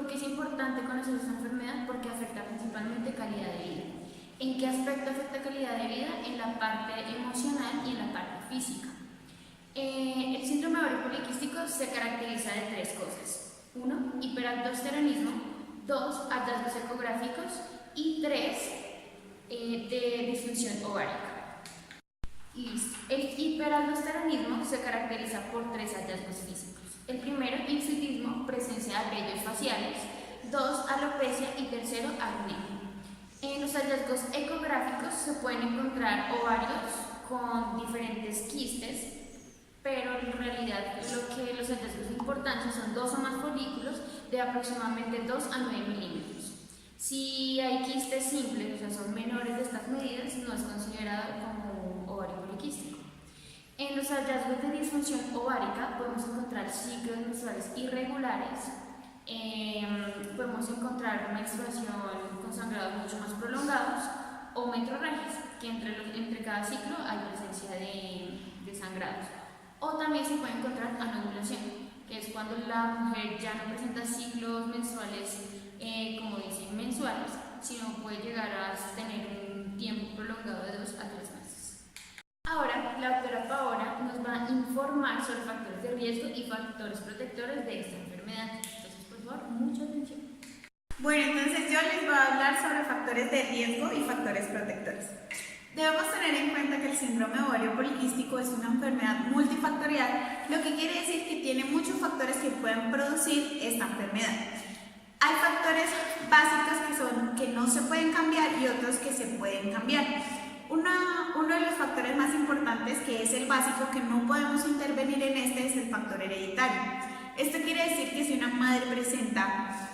qué es importante conocer esta enfermedad? Porque afecta principalmente calidad de vida. ¿En qué aspecto afecta calidad de vida? En la parte emocional y en la parte física. El síndrome ovario poliquístico se caracteriza de tres cosas. 1. Hiperaldosteronismo. 2. Hallazgos ecográficos. Y 3. De disfunción ovárica. Listo. El hiperaldosteronismo se caracteriza por 3 hallazgos físicos. El primero, hirsutismo, presencia de vellos faciales. 2. Alopecia. Y tercero, acné. En los hallazgos ecográficos se pueden encontrar ovarios con diferentes quistes, pero en realidad los hallazgos importantes son 2 o más folículos de aproximadamente 2 a 9 milímetros. Si hay quistes simples, o sea, son menores de estas medidas, no es considerado como un ovario poliquístico. En los hallazgos de disfunción ovárica podemos encontrar ciclos menstruales irregulares, podemos encontrar menstruación con sangrados mucho más prolongados o metrorragias, que entre cada ciclo hay presencia de sangrados. O también se puede encontrar anovulación, que es cuando la mujer ya no presenta ciclos menstruales, como dicen, mensuales, sino puede llegar a tener un tiempo prolongado de 2 a 3 meses. Ahora, la doctora Paola nos va a informar sobre factores de riesgo y factores protectores de esta enfermedad. Entonces, por favor, mucha atención. Bueno, entonces yo les voy a hablar sobre factores de riesgo y factores protectores. Debemos tener en cuenta que el síndrome ovario poliquístico es una enfermedad multifactorial, lo que quiere decir que tiene muchos factores que pueden producir esta enfermedad. Hay factores básicos que no se pueden cambiar y otros que se pueden cambiar. Uno de los factores más importantes, que es el básico, que no podemos intervenir en es el factor hereditario. Esto quiere decir que si una madre presenta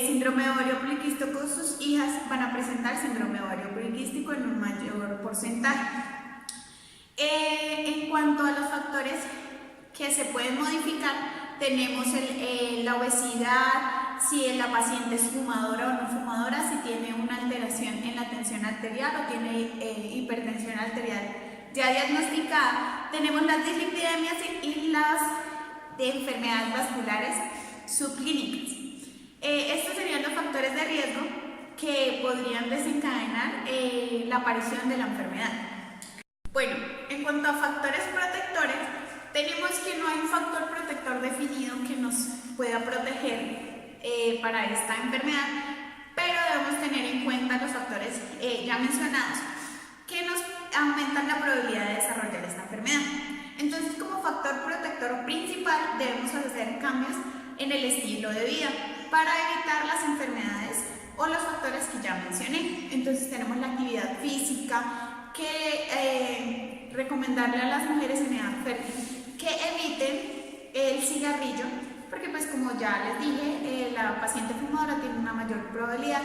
síndrome de ovario poliquístico, sus hijas van a presentar síndrome de ovario poliquístico en un mayor porcentaje. En cuanto a los factores que se pueden modificar, tenemos la obesidad, si la paciente es fumadora o no fumadora, si tiene una alteración en la tensión arterial o tiene hipertensión arterial ya diagnosticada. Tenemos las dislipidemias y las enfermedades vasculares subclínicas. Estos serían los factores de riesgo que podrían desencadenar la aparición de la enfermedad. Bueno, en cuanto a factores protectores, tenemos que no hay un factor protector definido que nos pueda proteger para esta enfermedad, pero debemos tener en cuenta los factores ya mencionados que nos aumentan la probabilidad de desarrollar esta enfermedad. Entonces, como factor protector principal, debemos hacer cambios en el estilo de vida para evitar las enfermedades o los factores que ya mencioné. Entonces tenemos la actividad física, que recomendarle a las mujeres en edad fértil que eviten el cigarrillo, porque pues como ya les dije, la paciente fumadora tiene una mayor probabilidad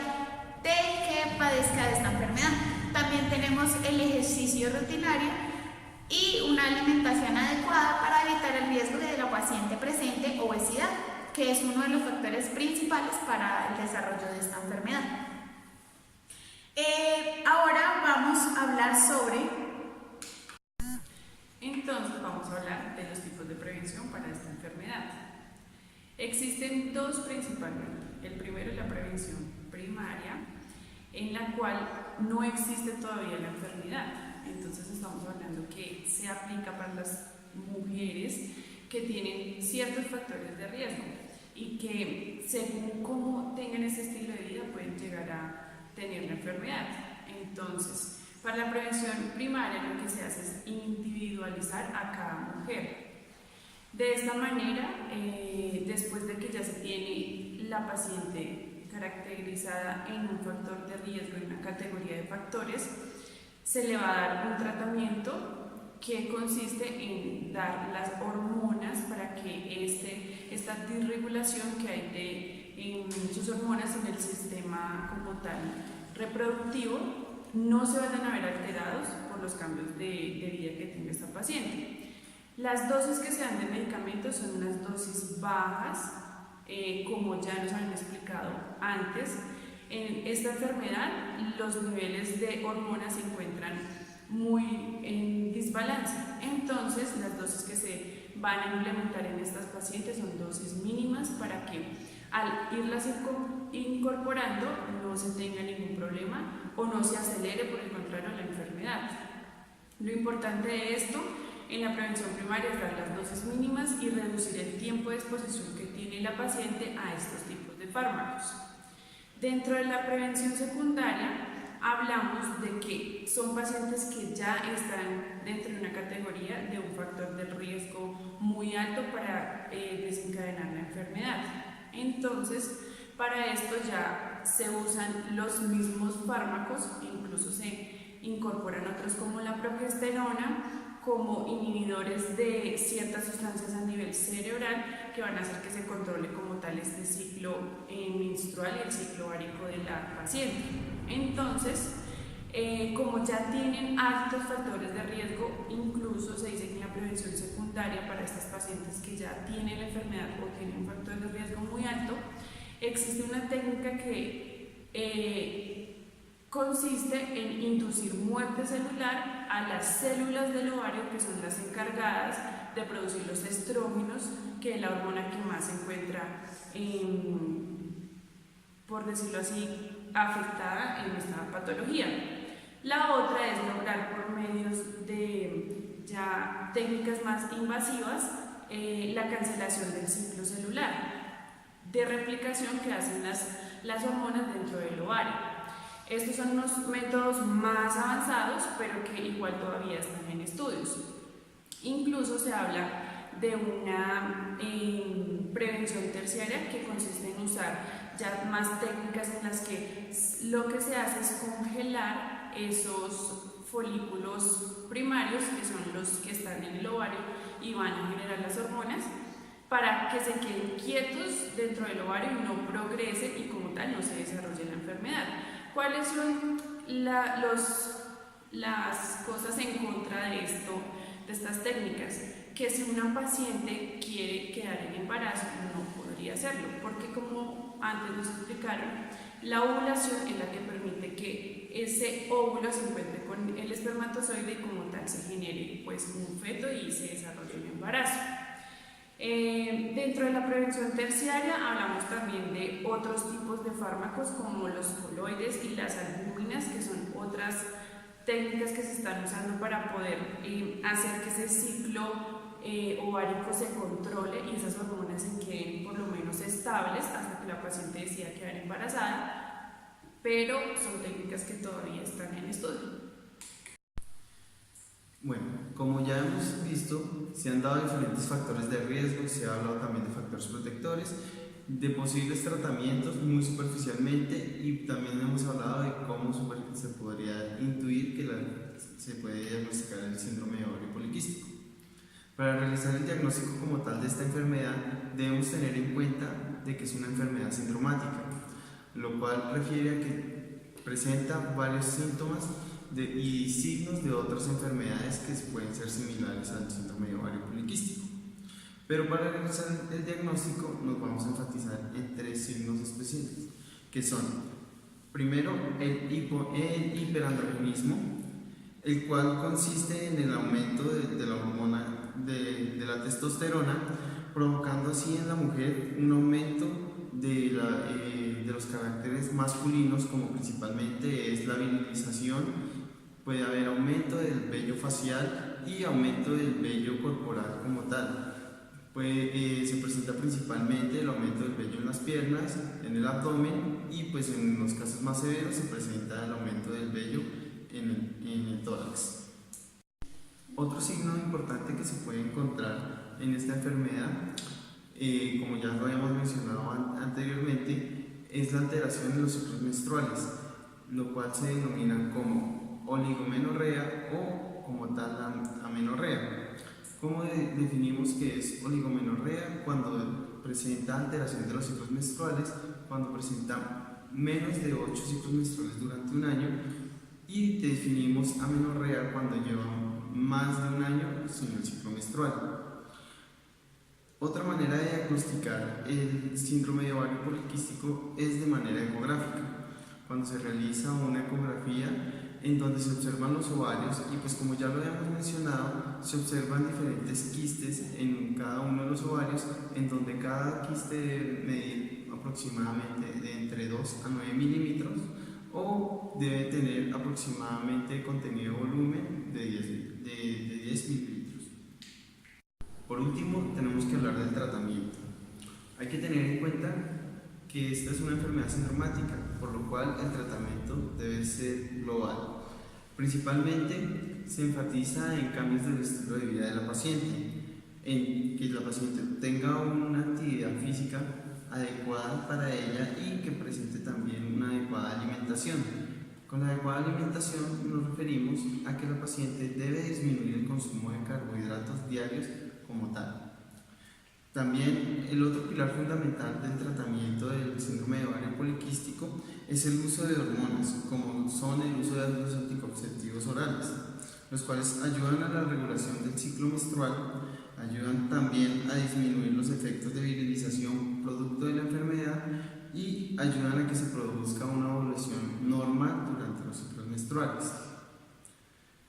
de que padezca de esta enfermedad. También tenemos el ejercicio rutinario y una alimentación adecuada para evitar el riesgo de la paciente presente obesidad, que es uno de los factores principales para el desarrollo de esta enfermedad. Ahora vamos a hablar Entonces vamos a hablar de los tipos de prevención para esta enfermedad. Existen 2 principalmente. El primero es la prevención primaria, en la cual no existe todavía la enfermedad. Entonces estamos hablando que se aplica para las mujeres que tienen ciertos factores de riesgo y que según cómo tengan ese estilo de vida pueden llegar a tener la enfermedad. Entonces, para la prevención primaria lo que se hace es individualizar a cada mujer. De esta manera, después de que ya se tiene la paciente caracterizada en un factor de riesgo, en una categoría de factores, se le va a dar un tratamiento que consiste en dar las hormonas para que esta disregulación que hay en sus hormonas en el sistema como tal reproductivo no se vayan a ver alterados por los cambios de vida que tenga esta paciente. Las dosis que se dan de medicamentos son unas dosis bajas, como ya nos habían explicado antes. En esta enfermedad los niveles de hormonas se encuentran muy en desbalance, entonces las dosis que se van a implementar en estas pacientes son dosis mínimas para que al irlas incorporando no se tenga ningún problema o no se acelere, por el contrario, la enfermedad. Lo importante de esto en la prevención primaria es dar las dosis mínimas y reducir el tiempo de exposición que tiene la paciente a estos tipos de fármacos. Dentro de la prevención secundaria, hablamos de que son pacientes que ya están dentro de una categoría de un factor de riesgo muy alto para desencadenar la enfermedad. Entonces, para esto ya se usan los mismos fármacos, incluso se incorporan otros como la progesterona, como inhibidores de ciertas sustancias a nivel cerebral que van a hacer que se controle como tal este ciclo menstrual y el ciclo ovárico de la paciente. Entonces, como ya tienen altos factores de riesgo, incluso se dice que en la prevención secundaria para estas pacientes que ya tienen la enfermedad o tienen un factor de riesgo muy alto, existe una técnica que consiste en inducir muerte celular a las células del ovario, que son las encargadas de producir los estrógenos, que es la hormona que más se encuentra, por decirlo así, afectada en esta patología. La otra es lograr por medios de ya técnicas más invasivas la cancelación del ciclo celular de replicación que hacen las hormonas dentro del ovario. Estos son unos métodos más avanzados, pero que igual todavía están en estudios. Incluso se habla de una prevención terciaria que consiste en usar ya más técnicas en las que lo que se hace es congelar esos folículos primarios, que son los que están en el ovario y van a generar las hormonas, para que se queden quietos dentro del ovario y no progresen y como tal no se desarrolle la enfermedad. ¿Cuáles son las cosas en contra de estas técnicas? Que si una paciente quiere quedar en embarazo no podría hacerlo, porque como antes nos explicaron, la ovulación es la que permite que ese óvulo se encuentre con el espermatozoide y como tal se genere pues un feto y se desarrolle un embarazo. Dentro de la prevención terciaria hablamos también de otros tipos de fármacos como los coloides y las albúminas, que son otras técnicas que se están usando para poder hacer que ese ciclo ovárico se controle y esas hormonas se queden por lo menos estables hasta que la paciente decida quedar embarazada, pero son técnicas que todavía están en estudio. Bueno, como ya hemos visto, se han dado diferentes factores de riesgo, se ha hablado también de factores protectores, de posibles tratamientos muy superficialmente y también hemos hablado de cómo se podría intuir que se puede diagnosticar el síndrome de ovario poliquístico. Para realizar el diagnóstico como tal de esta enfermedad debemos tener en cuenta de que es una enfermedad sindromática, lo cual refiere a que presenta varios síntomas y signos de otras enfermedades que pueden ser similares al síndrome de ovario poliquístico. Pero para realizar el diagnóstico nos vamos a enfatizar en tres signos específicos, que son, primero, el hiperandrogenismo, el cual consiste en el aumento de la hormona de la testosterona, provocando así en la mujer un aumento de los caracteres masculinos, como principalmente es la virilización. Puede haber aumento del vello facial y aumento del vello corporal como tal. Se presenta principalmente el aumento del vello en las piernas, en el abdomen y pues en los casos más severos se presenta el aumento del vello en el tórax. Otro signo importante que se puede encontrar en esta enfermedad, como ya lo habíamos mencionado anteriormente, es la alteración de los ciclos menstruales, lo cual se denomina como oligomenorrea o como tal amenorrea. ¿Cómo definimos que es oligomenorrea? Cuando presenta alteración de los ciclos menstruales, cuando presenta menos de 8 ciclos menstruales durante un año, y definimos amenorrea cuando lleva más de un año sin el ciclo menstrual. Otra manera de diagnosticar el síndrome de ovario poliquístico es de manera ecográfica, cuando se realiza una ecografía en donde se observan los ovarios y pues como ya lo habíamos mencionado, se observan diferentes quistes en cada uno de los ovarios, en donde cada quiste debe medir aproximadamente de entre 2 a 9 milímetros o debe tener aproximadamente contenido de volumen de 10 mililitros. Por último, tenemos que hablar del tratamiento. Hay que tener en cuenta que esta es una enfermedad sindromática, por lo cual el tratamiento debe ser global. Principalmente se enfatiza en cambios del estilo de vida de la paciente, en que la paciente tenga una actividad física adecuada para ella y que presente también una adecuada alimentación. Con la adecuada alimentación nos referimos a que la paciente debe disminuir el consumo de carbohidratos diarios como tal. También el otro pilar fundamental del tratamiento del síndrome de ovario poliquístico es el uso de hormonas, como son el uso de los anticonceptivos orales, los cuales ayudan a la regulación del ciclo menstrual, ayudan también a disminuir los efectos de virilización producto de la enfermedad y ayudan a que se produzca una ovulación normal durante los ciclos menstruales.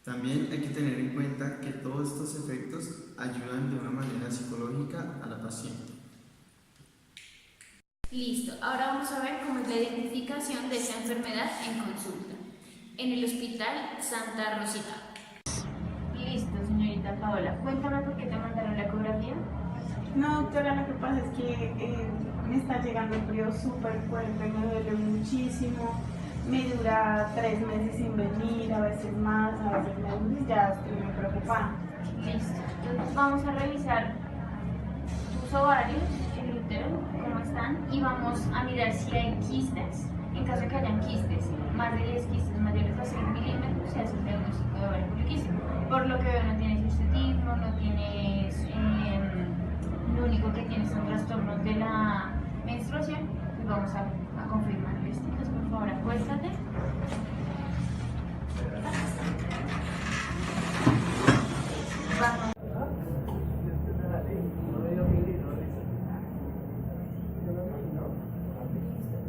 También hay que tener en cuenta que todos estos efectos ayudan de una manera psicológica a la paciente. Listo, ahora vamos a ver cómo es la identificación de esta enfermedad en consulta. En el Hospital Santa Rosita. Listo, señorita Paola. Cuéntame por qué te mandaron la ecografía. No, doctora, lo que pasa es que me está llegando un periodo súper fuerte, me duele muchísimo, me dura 3 meses sin venir, a veces más, a veces menos, y ya estoy muy preocupada. Listo. Entonces vamos a revisar tus ovarios, el útero, cómo están, y vamos a mirar si hay quistes. En caso de que hayan quistes, más de 10 quistes mayores a 6 milímetros, se hace el diagnóstico de ovario poliquístico. Por lo que veo, no tienes hirsutismo, no tienes, lo único que tienes son trastornos de la menstruación. Pues vamos a confirmar esto. Entonces, por favor, acuéstate. Vamos.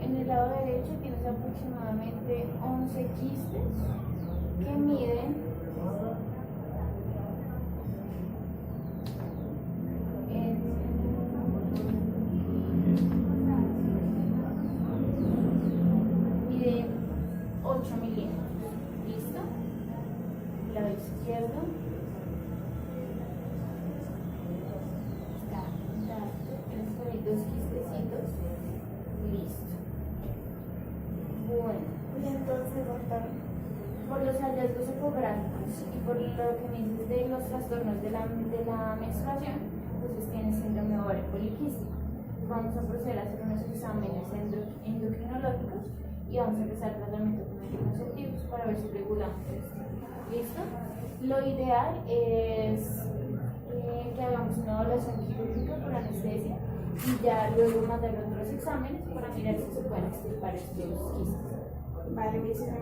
En el lado derecho tienes aproximadamente 11 quistes que miden mide 8 milímetros. ¿Listo? Lado izquierdo. Tienes por ahí 2 quistecitos. Listo. Bueno, pues entonces, por los hallazgos ecográficos y por lo que me dices de los trastornos de la menstruación, entonces tienes síndrome de ovario poliquístico. Vamos a proceder a hacer unos exámenes endocrinológicos y vamos a empezar el tratamiento con anticonceptivos para ver si regulamos esto. ¿Listo? Lo ideal es que hagamos una evaluación quirúrgica por anestesia y ya luego mandar otros exámenes para mirar si se pueden extirpar estos quistes. Vale, muchísimas